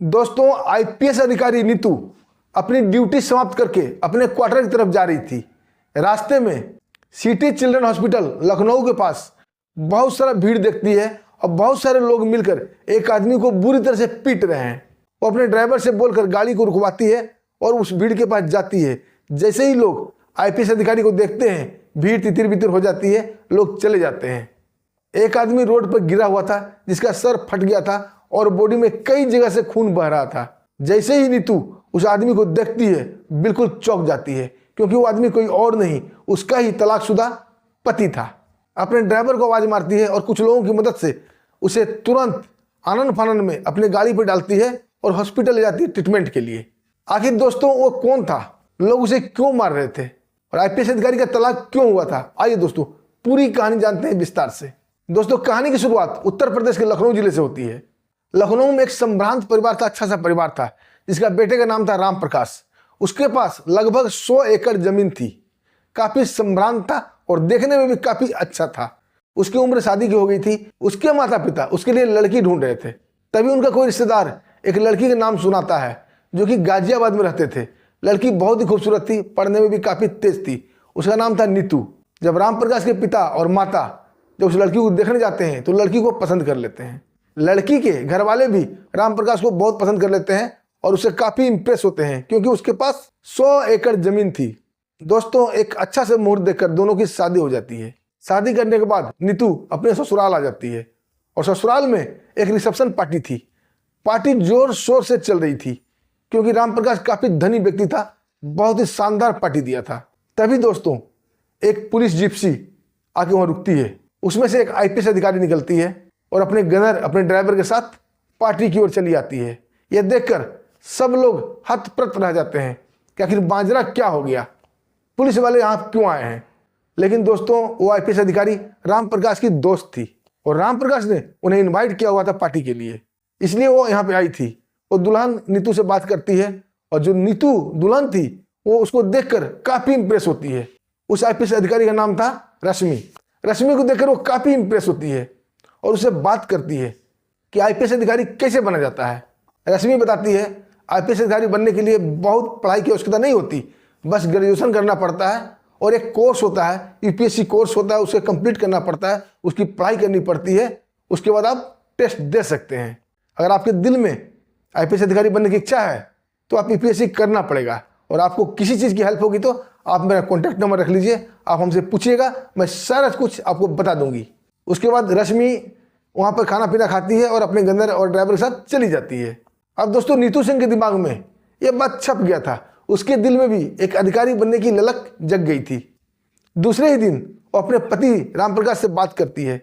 दोस्तों, आईपीएस अधिकारी नीतू अपनी ड्यूटी समाप्त करके अपने क्वार्टर की तरफ जा रही थी। रास्ते में सिटी चिल्ड्रन हॉस्पिटल लखनऊ के पास बहुत सारा भीड़ देखती है और बहुत सारे लोग मिलकर एक आदमी को बुरी तरह से पीट रहे हैं। वो अपने ड्राइवर से बोलकर गाड़ी को रुकवाती है और उस भीड़ के पास जाती है। जैसे ही लोग आईपीएस अधिकारी को देखते हैं, भीड़ तितिर बितिर हो जाती है, लोग चले जाते हैं। एक आदमी रोड पर गिरा हुआ था जिसका सर फट गया था और बॉडी में कई जगह से खून बह रहा था। जैसे ही नीतू उस आदमी को देखती है, बिल्कुल चौंक जाती है, क्योंकि वो आदमी कोई और नहीं, उसका ही तलाकशुदा पति था। अपने ड्राइवर को आवाज मारती है और कुछ लोगों की मदद से उसे तुरंत आनन फानन में अपनी गाड़ी पर डालती है और हॉस्पिटल ले जाती है ट्रीटमेंट के लिए। आखिर दोस्तों, वो कौन था, लोग उसे क्यों मार रहे थे और आईपीएस अधिकारी का तलाक क्यों हुआ था? आइए दोस्तों, पूरी कहानी जानते हैं विस्तार से। दोस्तों, कहानी की शुरुआत उत्तर प्रदेश के लखनऊ जिले से होती है। लखनऊ में एक संभ्रांत परिवार था, अच्छा सा परिवार था, जिसका बेटे का नाम था राम प्रकाश। उसके पास लगभग 100 एकड़ जमीन थी। काफी संभ्रांत था और देखने में भी काफी अच्छा था। उसकी उम्र शादी की हो गई थी। उसके माता पिता उसके लिए लड़की ढूंढ रहे थे। तभी उनका कोई रिश्तेदार एक लड़की का नाम सुनाता है जो कि गाजियाबाद में रहते थे। लड़की बहुत ही खूबसूरत थी, पढ़ने में भी काफी तेज थी। उसका नाम था नीतू। जब राम प्रकाश के पिता और माता जब उस लड़की को देखने जाते हैं तो लड़की को पसंद कर लेते हैं। लड़की के घर वाले भी राम प्रकाश को बहुत पसंद कर लेते हैं और उससे काफी इंप्रेस होते हैं, क्योंकि उसके पास 100 एकड़ जमीन थी। दोस्तों, एक अच्छा से मुहूर्त देखकर दोनों की शादी हो जाती है। शादी करने के बाद नीतू अपने ससुराल आ जाती है और ससुराल में एक रिसेप्शन पार्टी थी। पार्टी जोर शोर से चल रही थी, क्योंकि राम प्रकाश काफी धनी व्यक्ति था। बहुत ही शानदार पार्टी दिया था। तभी दोस्तों, एक पुलिस जिप्सी आके वहां रुकती है। उसमें से एक आईपीएस अधिकारी निकलती है और अपने गनर, अपने ड्राइवर के साथ पार्टी की ओर चली आती है। यह देखकर सब लोग हतप्रत रह जाते हैं कि आखिर बाजरा क्या हो गया, पुलिस वाले यहाँ क्यों आए हैं। लेकिन दोस्तों, वो आईपीएस अधिकारी राम प्रकाश की दोस्त थी और राम प्रकाश ने उन्हें इन्वाइट किया हुआ था पार्टी के लिए, इसलिए वो यहाँ पे आई थी। वो दुल्हन नीतू से बात करती है और जो नीतू दुल्हन थी वो उसको देखकर काफी इंप्रेस होती है। उस आईपीएस अधिकारी का नाम था रश्मि। रश्मि को देखकर वो काफी इंप्रेस होती है और उससे बात करती है कि आईपीएस अधिकारी कैसे बना जाता है। रश्मि बताती है आईपीएस अधिकारी बनने के लिए बहुत पढ़ाई की आवश्यकता नहीं होती, बस ग्रेजुएशन करना पड़ता है और एक कोर्स होता है, यूपीएससी कोर्स होता है, उसे कंप्लीट करना पड़ता है, उसकी पढ़ाई करनी पड़ती है। उसके बाद आप टेस्ट दे सकते हैं। अगर आपके दिल में आईपीएस अधिकारी बनने की इच्छा है तो आप यूपीएससी करना पड़ेगा। और आपको किसी चीज़ की हेल्प होगी तो आप मेरा कॉन्टैक्ट नंबर रख लीजिए, आप हमसे पूछिएगा, मैं सारा कुछ आपको बता दूंगी। उसके बाद रश्मि वहाँ पर खाना पीना खाती है और अपने गंदर और ड्राइवर के साथ चली जाती है। अब दोस्तों, नीतू सिंह के दिमाग में यह बात छप गया था। उसके दिल में भी एक अधिकारी बनने की ललक जग गई थी। दूसरे ही दिन वो अपने पति राम प्रकाश से बात करती है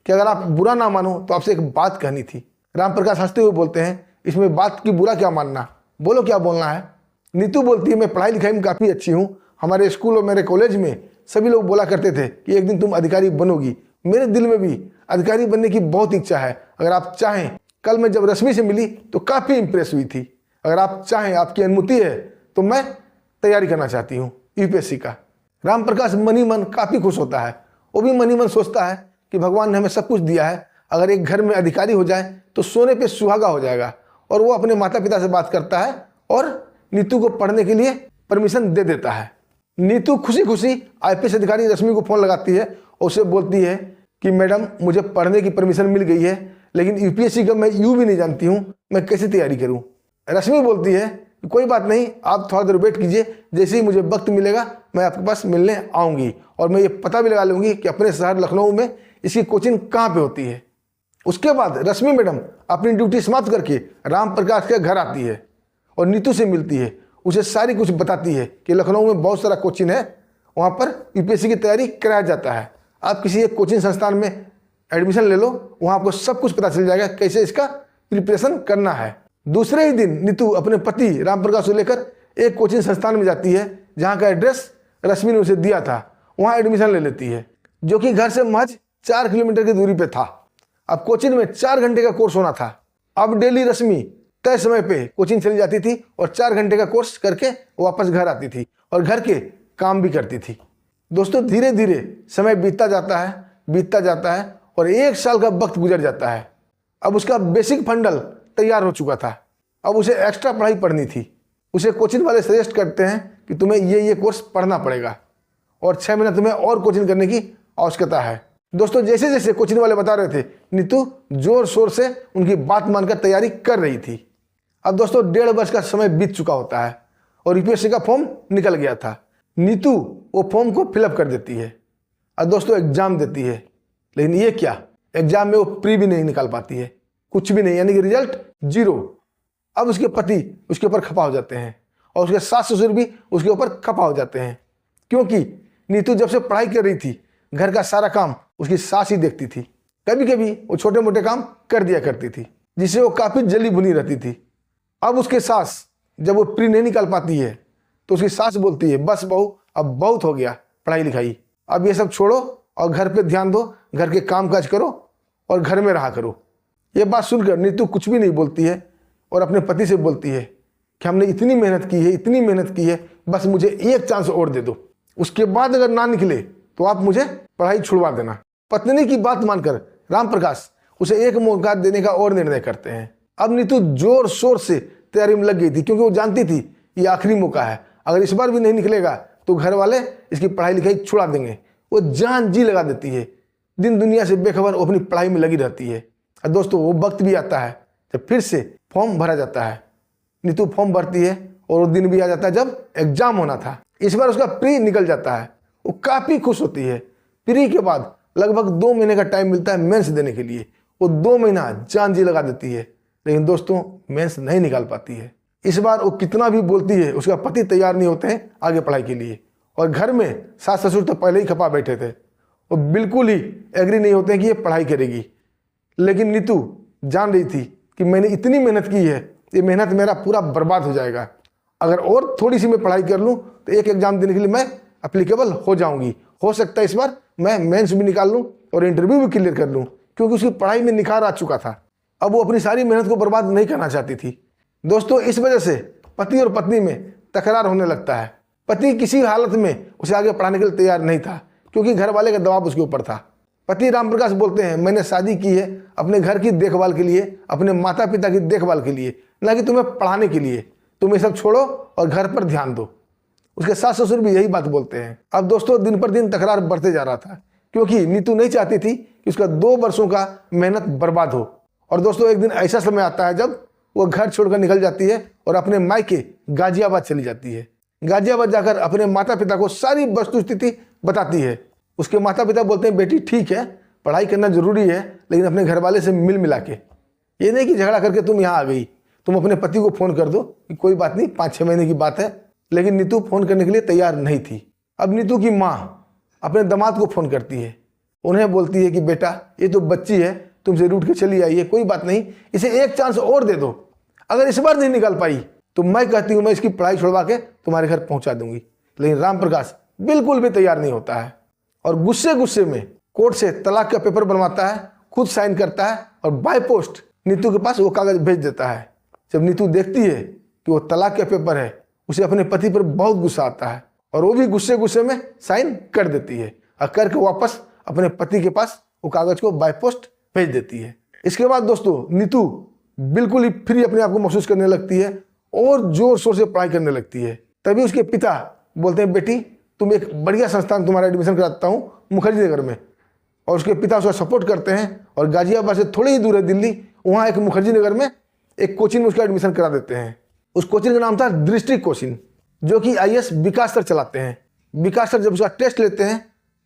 कि अगर आप बुरा ना मानो तो आपसे एक बात कहनी थी। राम प्रकाश हंसते हुए बोलते हैं, इसमें बात की बुरा क्या मानना, बोलो क्या बोलना है। नीतू बोलती है, मैं पढ़ाई लिखाई में काफ़ी अच्छी हूँ। हमारे स्कूल और मेरे कॉलेज में सभी लोग बोला करते थे कि एक दिन तुम अधिकारी बनोगी। मेरे दिल में भी अधिकारी बनने की बहुत इच्छा है। अगर आप चाहें, कल मैं जब रश्मि से मिली तो काफ़ी इंप्रेस हुई थी। अगर आप चाहें, आपकी अनुमति है तो मैं तैयारी करना चाहती हूँ यूपीएससी का। राम प्रकाश मन ही मन काफ़ी खुश होता है। वो भी मन ही मन सोचता है कि भगवान ने हमें सब कुछ दिया है, अगर एक घर में अधिकारी हो जाए तो सोने पे सुहागा हो जाएगा। और वो अपने माता पिता से बात करता है और नीतू को पढ़ने के लिए परमिशन दे देता है। नीतू खुशी खुशी आईपीएस अधिकारी रश्मि को फ़ोन लगाती है और उसे बोलती है कि मैडम, मुझे पढ़ने की परमिशन मिल गई है, लेकिन यूपीएससी का मैं यू भी नहीं जानती हूँ, मैं कैसे तैयारी करूँ। रश्मि बोलती है कि कोई बात नहीं, आप थोड़ा देर वेट कीजिए, जैसे ही मुझे वक्त मिलेगा मैं आपके पास मिलने आऊँगी और मैं ये पता भी लगा लूँगी कि अपने शहर लखनऊ में इसकी कोचिंग कहाँ पर होती है। उसके बाद रश्मि मैडम अपनी ड्यूटी समाप्त करके राम प्रकाश के घर आती है और नीतू से मिलती है। उसे सारी कुछ बताती है कि लखनऊ में बहुत सारा कोचिंग है, वहाँ पर यूपीएससी की तैयारी कराया जाता है। आप किसी एक कोचिंग संस्थान में एडमिशन ले लो, वहाँ आपको सब कुछ पता चल जाएगा कैसे इसका प्रिपरेशन करना है। दूसरे ही दिन नीतू अपने पति राम प्रकाश को लेकर एक कोचिंग संस्थान में जाती है, जहाँ का एड्रेस रश्मि ने उसे दिया था। वहाँ एडमिशन ले लेती है, जो कि घर से महज 4 किलोमीटर की दूरी पर था। अब कोचिंग में 4 घंटे का कोर्स होना था। अब डेली रश्मि तय समय पे कोचिंग चली जाती थी और 4 घंटे का कोर्स करके वापस घर आती थी और घर के काम भी करती थी। दोस्तों, धीरे धीरे समय बीतता जाता है और 1 साल का वक्त गुजर जाता है। अब उसका बेसिक फंडल तैयार हो चुका था। अब उसे एक्स्ट्रा पढ़ाई पढ़नी थी। उसे कोचिंग वाले सजेस्ट करते हैं कि तुम्हें ये कोर्स पढ़ना पड़ेगा और 6 महीना तुम्हें और कोचिंग करने की आवश्यकता है। दोस्तों जैसे जैसे कोचिंग वाले बता रहे थे, नीतू जोर शोर से उनकी बात मानकर तैयारी कर रही थी। अब दोस्तों 1.5 वर्ष का समय बीत चुका होता है और यूपीएससी का फॉर्म निकल गया था। नीतू वो फॉर्म को फिलअप कर देती है और दोस्तों एग्जाम देती है, लेकिन ये क्या, एग्जाम में वो प्री भी नहीं निकाल पाती है, कुछ भी नहीं, यानी कि रिजल्ट 0। अब उसके पति उसके ऊपर खपा हो जाते हैं और उसके सास ससुर भी उसके ऊपर खपा हो जाते हैं, क्योंकि नीतू जब से पढ़ाई कर रही थी घर का सारा काम उसकी सास ही देखती थी। कभी कभी वो छोटे मोटे काम कर दिया करती थी, जिससे वो काफ़ी जली भुनी रहती थी। अब उसके सास जब वो प्री नहीं निकाल पाती है तो उसकी सास बोलती है, बस बहू अब बहुत हो गया पढ़ाई लिखाई, अब ये सब छोड़ो और घर पे ध्यान दो, घर के काम काज करो और घर में रहा करो। ये बात सुनकर नीतू कुछ भी नहीं बोलती है और अपने पति से बोलती है कि हमने इतनी मेहनत की है, इतनी मेहनत की है, बस मुझे एक चांस और दे दो, उसके बाद अगर ना निकले तो आप मुझे पढ़ाई छुड़वा देना। पत्नी की बात मानकर राम प्रकाश उसे एक मौका देने का और निर्णय करते हैं। अब नीतू जोर शोर से तैयारी में लग गई थी, क्योंकि वो जानती थी ये आखिरी मौका है, अगर इस बार भी नहीं निकलेगा तो घर वाले इसकी पढ़ाई लिखाई छुड़ा देंगे। वो जान जी लगा देती है, दिन दुनिया से बेखबर वो अपनी पढ़ाई में लगी रहती है। और दोस्तों वो वक्त भी आता है जब फिर से फॉर्म भरा जाता है। नीतू फॉर्म भरती है और वो दिन भी आ जाता है जब एग्जाम होना था। इस बार उसका प्री निकल जाता है, वो काफ़ी खुश होती है। प्री के बाद लगभग 2 महीने का टाइम मिलता है मेंस देने के लिए। वो 2 महीना जान जी लगा देती है, लेकिन दोस्तों मेंस नहीं निकाल पाती है। इस बार वो कितना भी बोलती है, उसका पति तैयार नहीं होते हैं आगे पढ़ाई के लिए, और घर में सास ससुर तो पहले ही खपा बैठे थे, वो बिल्कुल ही एग्री नहीं होते हैं कि ये पढ़ाई करेगी। लेकिन नीतू जान रही थी कि मैंने इतनी मेहनत की है, ये मेहनत मेरा पूरा बर्बाद हो जाएगा, अगर और थोड़ी सी मैं पढ़ाई कर लूँ तो एक एग्जाम देने के लिए मैं अप्लीकेबल हो जाऊंगी। हो सकता है इस बार मैं मेंस भी निकाल लूँ और इंटरव्यू भी क्लियर कर लूँ, क्योंकि उसकी पढ़ाई में निखार आ चुका था। अब वो अपनी सारी मेहनत को बर्बाद नहीं करना चाहती थी। दोस्तों इस वजह से पति और पत्नी में तकरार होने लगता है। पति किसी हालत में उसे आगे पढ़ाने के लिए तैयार नहीं था, क्योंकि घर वाले का दबाव उसके ऊपर था। पति रामप्रकाश बोलते हैं, मैंने शादी की है अपने घर की देखभाल के लिए, अपने माता पिता की देखभाल के लिए, ना कि तुम्हें पढ़ाने के लिए। तुम ये सब छोड़ो और घर पर ध्यान दो। उसके सास ससुर भी यही बात बोलते हैं। अब दोस्तों दिन पर दिन तकरार बढ़ते जा रहा था, क्योंकि नीतू नहीं चाहती थी कि उसका 2 वर्षों का मेहनत बर्बाद हो। और दोस्तों एक दिन ऐसा समय आता है जब वो घर छोड़कर निकल जाती है और अपने मायके गाजियाबाद चली जाती है। गाजियाबाद जाकर अपने माता पिता को सारी वस्तुस्थिति बताती है। उसके माता पिता बोलते हैं, बेटी ठीक है पढ़ाई करना जरूरी है, लेकिन अपने घर वाले से मिल मिला के, ये नहीं कि झगड़ा करके तुम यहाँ आ गई। तुम अपने पति को फ़ोन कर दो कि कोई बात नहीं, 5-6 महीने की बात है। लेकिन नीतू फ़ोन करने के लिए तैयार नहीं थी। अब नीतू की माँ अपने दामाद को फ़ोन करती है, उन्हें बोलती है कि बेटा ये तो बच्ची है, तुमसे रूठ के चली आई है, कोई बात नहीं, इसे एक चांस और दे दो, अगर इस बार नहीं निकाल पाई तो मैं कहती हूँ मैं इसकी पढ़ाई छुड़वा के तुम्हारे घर पहुँचा दूंगी। लेकिन रामप्रकाश बिल्कुल भी तैयार नहीं होता है और गुस्से गुस्से में कोर्ट से तलाक का पेपर बनवाता है, खुद साइन करता है और बाय पोस्ट नीतू के पास वो कागज भेज देता है। जब नीतू देखती है कि वो तलाक का पेपर है, उसे अपने पति पर बहुत गुस्सा आता है और वो भी गुस्से गुस्से में साइन कर देती है और करके वापस अपने पति के पास वो कागज को बाय पोस्ट भेज देती है। इसके बाद दोस्तों नीतू बिल्कुल ही फ्री अपने आप को महसूस करने लगती है और जोर शोर से पढ़ाई करने लगती है। तभी उसके पिता बोलते हैं, बेटी तुम एक बढ़िया संस्थान तुम्हारा एडमिशन कराता हूँ मुखर्जी नगर में। और उसके पिता उसका सपोर्ट करते हैं और गाजियाबाद से थोड़ी ही दूर है दिल्ली, वहाँ एक मुखर्जी नगर में एक कोचिंग में उसका एडमिशन करा देते हैं। उस कोचिंग का नाम था दृष्टि कोचिंग, जो कि IAS विकास सर चलाते हैं। विकास सर जब उसका टेस्ट लेते हैं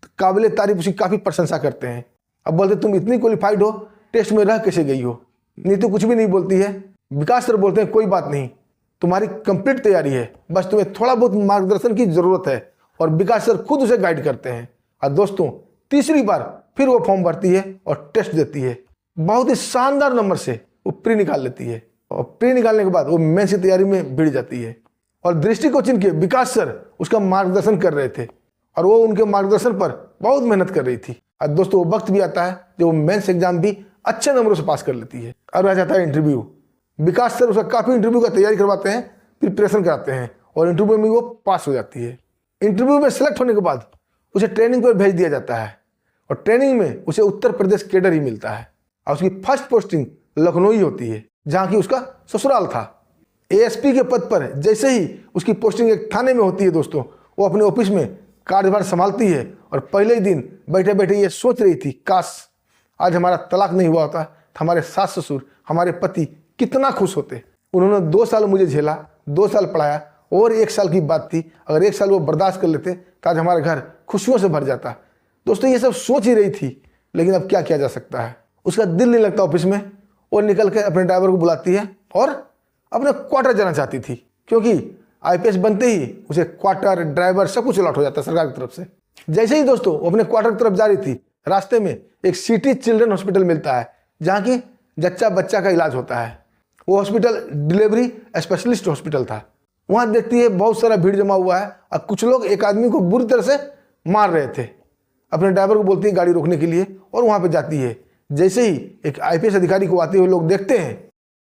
तो काबिले तारीफ उसकी काफ़ी प्रशंसा करते हैं। अब बोलते तुम इतनी क्वालिफाइड हो, टेस्ट में रह कैसे गई हो। नीतू कुछ भी नहीं बोलती है। विकास सर बोलते हैं कोई बात नहीं, तुम्हारी कंप्लीट तैयारी है, बस तुम्हें थोड़ा बहुत मार्गदर्शन की जरूरत है। और विकास सर खुद उसे गाइड करते हैं। और दोस्तों तीसरी बार फिर वो फॉर्म भरती है और टेस्ट देती है। बहुत ही शानदार नंबर से वो प्री निकाल लेती है और प्री निकालने के बाद वो मेंस की तैयारी में भिड़ जाती है। और दृष्टि कोचिंग के विकास सर उसका मार्गदर्शन कर रहे थे और वो उनके मार्गदर्शन पर बहुत मेहनत कर रही थी। और दोस्तों वो वक्त भी आता है जब वो मेंस एग्जाम भी अच्छे नंबरों से पास कर लेती है। और रह जाता है इंटरव्यू। विकास सर उसका काफ़ी इंटरव्यू का तैयारी करवाते हैं, प्रिपरेशन कराते हैं और इंटरव्यू में वो पास हो जाती है। इंटरव्यू में सेलेक्ट होने के बाद उसे ट्रेनिंग पर भेज दिया जाता है और ट्रेनिंग में उसे उत्तर प्रदेश कैडर ही मिलता है और उसकी फर्स्ट पोस्टिंग लखनऊ ही होती है, जहाँ की उसका ससुराल था। एएसपी के पद पर जैसे ही उसकी पोस्टिंग एक थाने में होती है दोस्तों, वो अपने ऑफिस में कार्यभार संभालती है और पहले ही दिन बैठे बैठे ये सोच रही थी, काश आज हमारा तलाक नहीं हुआ होता तो हमारे सास ससुर, हमारे पति कितना खुश होते। उन्होंने 2 साल मुझे झेला, 2 साल पढ़ाया और 1 साल की बात थी, अगर 1 साल वो बर्दाश्त कर लेते तो आज हमारा घर खुशियों से भर जाता। दोस्तों ये सब सोच ही रही थी, लेकिन अब क्या किया जा सकता है। उसका दिल नहीं लगता ऑफिस में और निकल के अपने ड्राइवर को बुलाती है और अपने क्वार्टर जाना चाहती थी, क्योंकि आईपीएस बनते ही उसे क्वार्टर, ड्राइवर सब कुछ अलॉट हो जाता है सरकार की तरफ से। जैसे ही दोस्तों वो अपने क्वार्टर की तरफ जा रही थी, रास्ते में एक सिटी चिल्ड्रन हॉस्पिटल मिलता है जहाँ की जच्चा बच्चा का इलाज होता है। वो हॉस्पिटल डिलीवरी स्पेशलिस्ट हॉस्पिटल था। वहाँ देखती है बहुत सारा भीड़ जमा हुआ है और कुछ लोग एक आदमी को बुरी तरह से मार रहे थे। अपने ड्राइवर को बोलती है गाड़ी रोकने के लिए और वहाँ पे जाती है। जैसे ही एक आईपीएस अधिकारी को आते हुए लोग देखते हैं,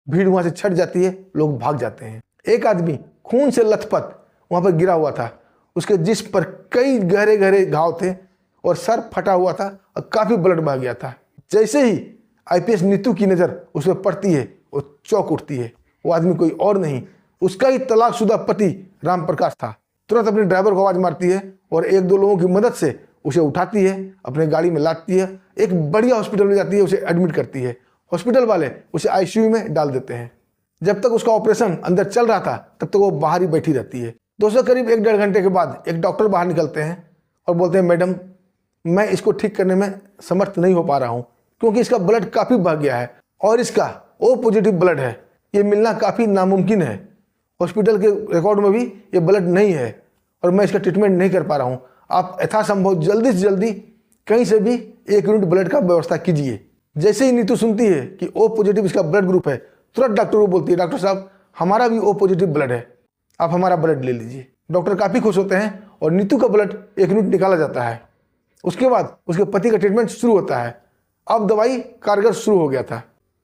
भीड़ वहाँ से छट जाती है, लोग भाग जाते हैं। एक आदमी खून से लथपथ वहाँ पर गिरा हुआ था, उसके जिस्म पर कई गहरे गहरे घाव थे और सर फटा हुआ था और काफ़ी ब्लड बह गया था। जैसे ही आईपीएस नीतू की नज़र उस पर पड़ती है, वो चौंक उठती है। वो आदमी कोई और नहीं, उसका ही तलाकशुदा पति राम प्रकाश था। तुरंत अपने ड्राइवर को आवाज़ मारती है और 1-2 लोगों की मदद से उसे उठाती है, अपने गाड़ी में लाती है, एक बढ़िया हॉस्पिटल में जाती है, उसे एडमिट करती है। हॉस्पिटल वाले उसे आईसीयू में डाल देते हैं। जब तक उसका ऑपरेशन अंदर चल रहा था तब तक वो बाहर ही बैठी रहती है। दोस्तों करीब 1-1.5 घंटे के बाद एक डॉक्टर बाहर निकलते हैं और बोलते हैं, मैडम मैं इसको ठीक करने में समर्थ नहीं हो पा रहा हूँ, क्योंकि इसका ब्लड काफ़ी बह गया है और इसका ओ पॉजिटिव ब्लड है, ये मिलना काफ़ी नामुमकिन है। हॉस्पिटल के रिकॉर्ड में भी ये ब्लड नहीं है और मैं इसका ट्रीटमेंट नहीं कर पा रहा हूँ। आप यथासंभव जल्दी से जल्दी कहीं से भी 1 यूनिट ब्लड का व्यवस्था कीजिए। जैसे ही नीतू सुनती है कि ओ पॉजिटिव इसका ब्लड ग्रुप है, तुरंत डॉक्टर को बोलती है, डॉक्टर साहब हमारा भी ओ पॉजिटिव ब्लड है, आप हमारा ब्लड ले लीजिए। डॉक्टर काफ़ी खुश होते हैं और नीतू का ब्लड 1 यूनिट निकाला जाता है। उसके बाद उसके पति का ट्रीटमेंट शुरू होता है। अब दवाई कारगर शुरू हो गया था।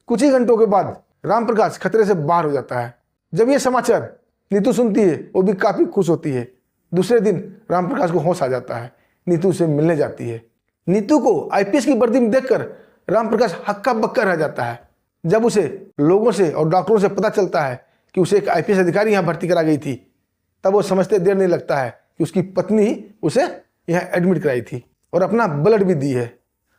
कुछ ही घंटों के बाद राम प्रकाश खतरे से बाहर हो जाता है। जब ये समाचार नीतू सुनती है, वो भी काफ़ी खुश होती है। दूसरे दिन राम प्रकाश को होश आ जाता है, नीतू से मिलने जाती है। नीतू को आईपीएस की वर्दी में देखकर राम प्रकाश हक्का बक्का रह जाता है। जब उसे लोगों से और डॉक्टरों से पता चलता है कि उसे एक आईपीएस अधिकारी यहाँ भर्ती करा गई थी, तब वो समझते देर नहीं लगता है कि उसकी पत्नी उसे यहाँ एडमिट कराई थी और अपना ब्लड भी दी है।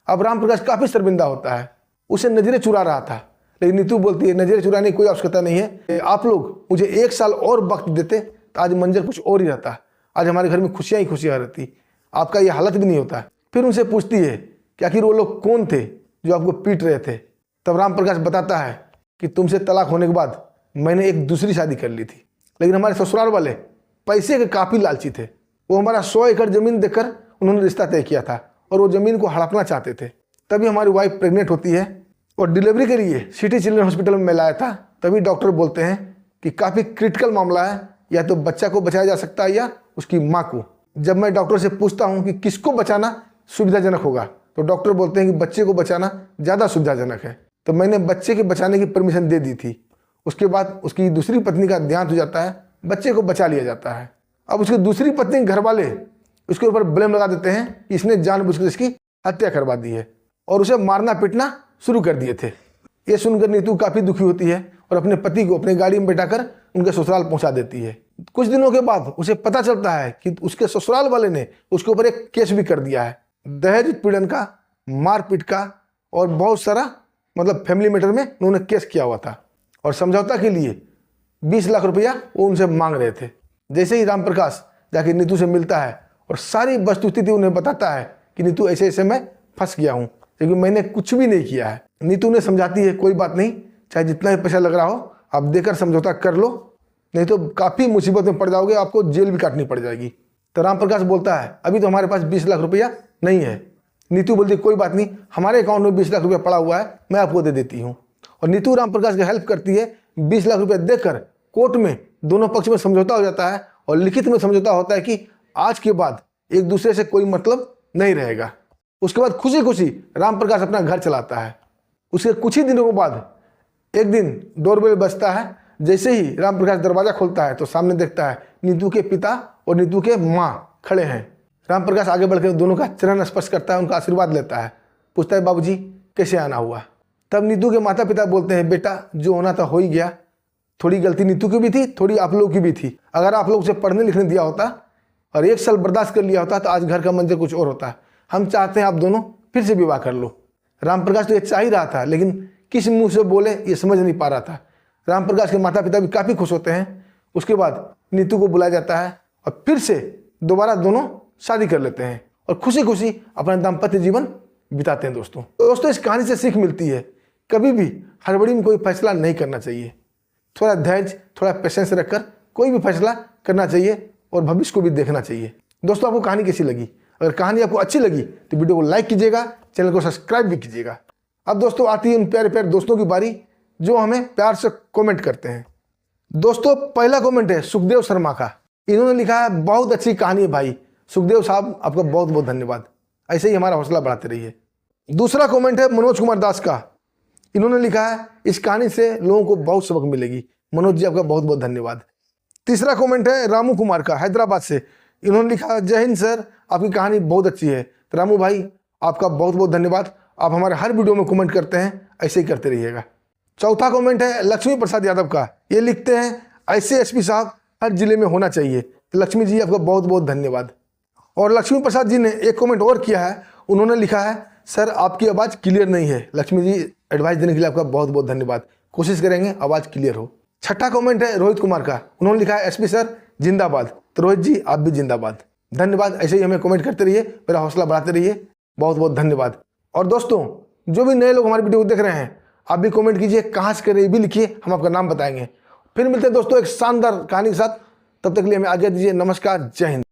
अब राम प्रकाश काफ़ी शर्मिंदा होता है। उसे नजरें चुरा रहा था, लेकिन नीतू बोलती है, नजरें चुराने की कोई आवश्यकता नहीं है, आप लोग मुझे 1 साल और वक्त देते तो आज मंजर कुछ और ही रहता, आज हमारे घर में खुशियाँ ही खुशियाँ रहती, आपका ये हालत भी नहीं होता। फिर उनसे पूछती है कि आखिर वो लोग कौन थे जो आपको पीट रहे थे। तब राम प्रकाश बताता है कि तुमसे तलाक होने के बाद मैंने एक दूसरी शादी कर ली थी, लेकिन हमारे ससुराल वाले पैसे के काफ़ी लालची थे। वो हमारा 100 एकड़ ज़मीन देकर उन्होंने रिश्ता तय किया था और वो ज़मीन को हड़पना चाहते थे। तभी हमारी वाइफ प्रेग्नेंट होती है और डिलीवरी के लिए सिटी चिल्ड्रन हॉस्पिटल में लाया था। तभी डॉक्टर बोलते हैं कि काफ़ी क्रिटिकल मामला है, या तो बच्चा को बचाया जा सकता है या उसकी माँ को। जब मैं डॉक्टर से पूछता हूँ कि किसको बचाना सुविधाजनक होगा, तो डॉक्टर बोलते हैं कि बच्चे को बचाना ज़्यादा सुविधाजनक है। तो मैंने बच्चे के बचाने की परमिशन दे दी थी। उसके बाद उसकी दूसरी पत्नी का देहांत हो जाता है, बच्चे को बचा लिया जाता है। अब उसकी दूसरी पत्नी घर वाले उसके ऊपर ब्लेम लगा देते हैं कि इसने जानबूझकर इसकी हत्या करवा दी है और उसे मारना पीटना शुरू कर दिए थे। ये सुनकर नीतू काफ़ी दुखी होती है और अपने पति को अपनी गाड़ी में बैठाकर उनके ससुराल पहुंचा देती है। कुछ दिनों के बाद उसे पता चलता है कि उसके ससुराल वाले ने उसके ऊपर एक केस भी कर दिया है, दहेज उत्पीड़न का, मारपीट का और बहुत सारा फैमिली मैटर में उन्होंने केस किया हुआ था और समझौता के लिए 20 लाख रुपया वो उनसे मांग रहे थे। जैसे ही राम प्रकाश जाके नीतू से मिलता है और सारी वस्तुस्थिति उन्हें बताता है कि नीतू ऐसे ऐसे मैं फंस गया हूँ, क्योंकि मैंने कुछ भी नहीं किया है। नीतू ने समझाती है, कोई बात नहीं, चाहे जितना ही पैसा लग रहा हो आप देकर समझौता कर लो, नहीं तो काफ़ी मुसीबत में पड़ जाओगे, आपको जेल भी काटनी पड़ जाएगी। तो राम प्रकाश बोलता है, अभी तो हमारे पास 20 लाख रुपया नहीं है। नीतू बोलती, कोई बात नहीं, हमारे अकाउंट में 20 लाख रुपया पड़ा हुआ है, मैं आपको दे देती हूँ। और नीतू राम प्रकाश की हेल्प करती है। 20 लाख रुपया देकर कोर्ट में दोनों पक्ष में समझौता हो जाता है और लिखित में समझौता होता है कि आज के बाद एक दूसरे से कोई मतलब नहीं रहेगा। उसके बाद खुशी खुशी राम प्रकाश अपना घर चलाता है। उसके कुछ ही दिनों के बाद एक दिन डोरबेल बजता है। जैसे ही राम प्रकाश दरवाज़ा खोलता है तो सामने देखता है नीतू के पिता और नीतू के माँ खड़े हैं। राम प्रकाश आगे बढ़कर दोनों का चरण स्पर्श करता है, उनका आशीर्वाद लेता है, पूछता है, बाबूजी कैसे आना हुआ। तब नीतू के माता पिता बोलते हैं, बेटा जो होना था हो ही गया, थोड़ी गलती नीतू की भी थी, थोड़ी आप लोगों की भी थी। अगर आप लोग उसे पढ़ने लिखने दिया होता और 1 साल बर्दाश्त कर लिया होता तो आज घर का मंजर कुछ और होता। हम चाहते हैं आप दोनों फिर से विवाह कर लो। रामप्रकाश तो ये चाह ही रहा था, लेकिन किस मुंह से बोले ये समझ नहीं पा रहा था। रामप्रकाश के माता पिता भी काफ़ी खुश होते हैं। उसके बाद नीतू को बुलाया जाता है और फिर से दोबारा दोनों शादी कर लेते हैं और खुशी खुशी अपना दाम्पत्य जीवन बिताते हैं। दोस्तों इस कहानी से सीख मिलती है, कभी भी हड़बड़ी में कोई फैसला नहीं करना चाहिए। थोड़ा धैर्य, थोड़ा पेशेंस रखकर कोई भी फैसला करना चाहिए और भविष्य को भी देखना चाहिए। दोस्तों आपको कहानी कैसी लगी? अगर कहानी आपको अच्छी लगी तो वीडियो को लाइक कीजिएगा, चैनल को सब्सक्राइब भी कीजिएगा। अब दोस्तों आती है उन प्यारे प्यारे दोस्तों की बारी जो हमें प्यार से कमेंट करते हैं। दोस्तों पहला कमेंट है सुखदेव शर्मा का। इन्होंने लिखा है बहुत अच्छी कहानी है भाई। सुखदेव साहब आपका बहुत बहुत धन्यवाद, ऐसे ही हमारा हौसला बढ़ाते रहिए। दूसरा कमेंट है मनोज कुमार दास का। इन्होंने लिखा है इस कहानी से लोगों को बहुत सबक मिलेगी। मनोज जी आपका बहुत बहुत धन्यवाद। तीसरा कमेंट है रामू कुमार का, हैदराबाद से। इन्होंने लिखा जय हिंद सर, आपकी कहानी बहुत अच्छी है। तो रामू भाई आपका बहुत बहुत धन्यवाद, आप हमारे हर वीडियो में कमेंट करते हैं, ऐसे ही करते रहिएगा। चौथा कमेंट है लक्ष्मी प्रसाद यादव का। ये लिखते हैं ऐसे एसपी साहब हर जिले में होना चाहिए। तो लक्ष्मी जी आपका बहुत बहुत धन्यवाद। और लक्ष्मी प्रसाद जी ने एक कमेंट और किया है, उन्होंने लिखा है सर आपकी आवाज़ क्लियर नहीं है। लक्ष्मी जी एडवाइस देने के लिए आपका बहुत बहुत धन्यवाद, कोशिश करेंगे आवाज़ क्लियर हो। छठा कमेंट है रोहित कुमार का। उन्होंने लिखा है एसपी सर जिंदाबाद। तो रोहित जी आप भी जिंदाबाद, धन्यवाद। ऐसे ही हमें कमेंट करते रहिए, मेरा हौसला बढ़ाते रहिए। बहुत बहुत धन्यवाद। और दोस्तों जो भी नए लोग हमारी वीडियो को देख रहे हैं, आप भी कमेंट कीजिए, कहाँ से कर रहे भी लिखिए, हम आपका नाम बताएंगे। फिर मिलते हैं दोस्तों एक शानदार कहानी के साथ, तब तक के लिए हमें आज्ञा दीजिए। नमस्कार, जय हिंद।